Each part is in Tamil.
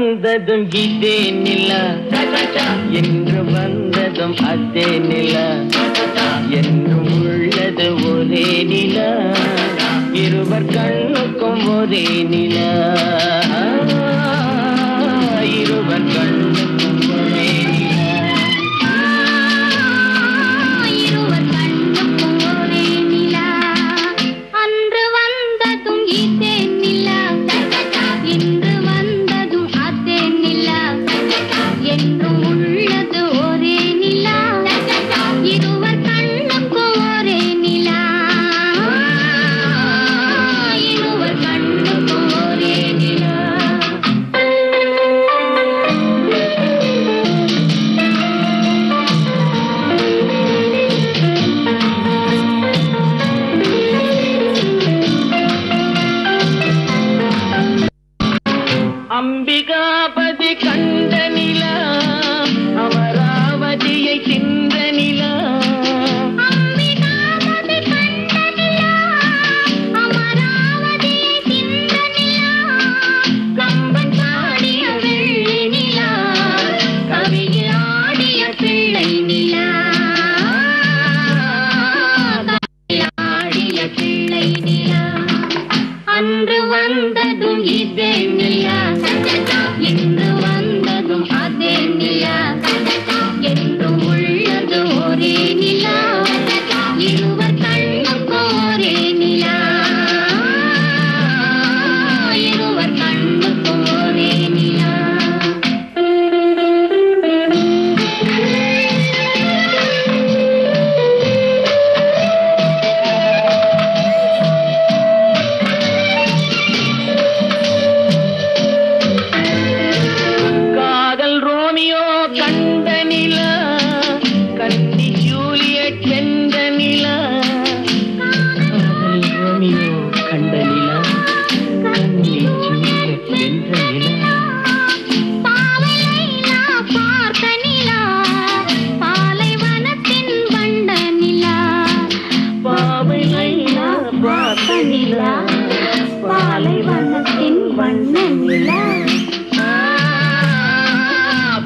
வந்ததும் இதே நிலா என்று வந்ததும் அதே நிலா என்றும் உள்ளது ஒரே நிலா இருவர் கண்ணுக்கும் ஒரே நிலா இருவர் கண்ணுக்கும் ஒரே அம்பிகாபதி கண்ட நிலா அமராவதியை தின்ற நிலா அம்பிகாபதி கண்ட நிலா அமராவதியை தின்ற நிலா கம்பன் பாடிய வெள்ளி நிலா கவியில் ஆடிய பிள்ளை நிலா ஆடிய பிள்ளை நிலா அன்று வந்ததும் இதே நிலா என்று வந்ததும் அதே நிலா என்றும் உள்ளது ஒரே நிலா இருவர் கண்ணுக்கும் ஒரே நிலா இருவர் கண்ணுக்கும் ஒரே நிலா கண்ட நிலா கண்டி ஜூலியட் வென்ற நிலா ரோமியோ கண்ட நிலா கண்டி ஜூலியட் வென்ற நிலா பாவை லைலா பார்த்த நிலா பாலைவனத்தின் வண்ண நிலா பாவை லைலா பார்த்த நிலா பாலைவனத்தின் வண்ண நிலா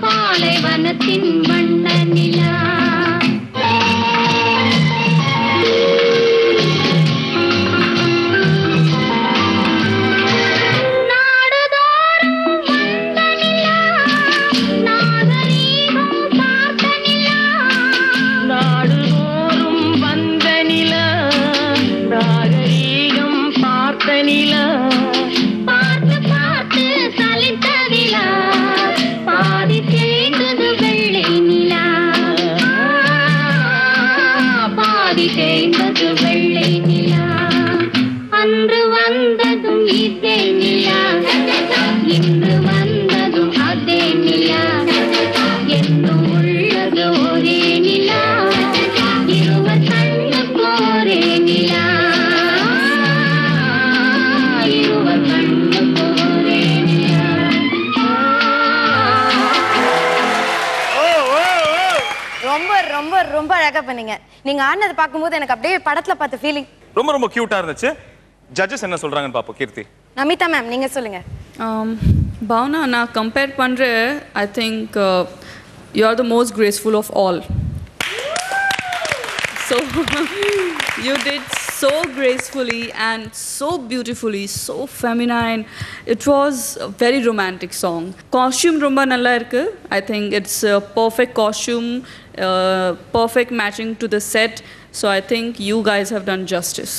பாலைவனத்தின் வண்ண நிலா நாடுதோறும் வந்த நிலா நாகரீகம் பார்த்த நிலா நாடுதோறும் வந்த நிலா நாகரீகம் பார்த்த நிலா பார்த்து பார்த்து சலித்த நிலா பாதி தேய்ந்தது வெள்ளை நிலா பாதி தேய்ந்தது வெள்ளை நிலா அன்று வந்ததும் இதே நிலா இன்று வந்ததும் அதே நிலா என்றும் உள்ளது ஒரே நிலா இருவர் கண்ணுக்கு ஒரே நிலா இருவர் கண்ணுக்கு ஒரே நிலா ரொம்ப ரொம்ப ரொம்ப அழகா பண்ணீங்க. நீங்க ஆடினது பார்க்கும்போது எனக்கு அப்படியே படத்துல பார்த்த ஃபீலிங் ரொம்ப ரொம்ப கியூட்டா இருந்துச்சு. ஜட்ஜஸ் என்ன சொல்றாங்கன்னு பாப்போம். கீர்த்தி. நமிதா மேம் நீங்க சொல்லுங்க. பாவனா நான் கம்பேர் பண்றேன். I think you are the most graceful of all. So you did so gracefully and so beautifully, so feminine. It was a very romantic song. Costume romba nalla irukku. I think it's a perfect costume, perfect matching to the set. So I think you guys have done justice.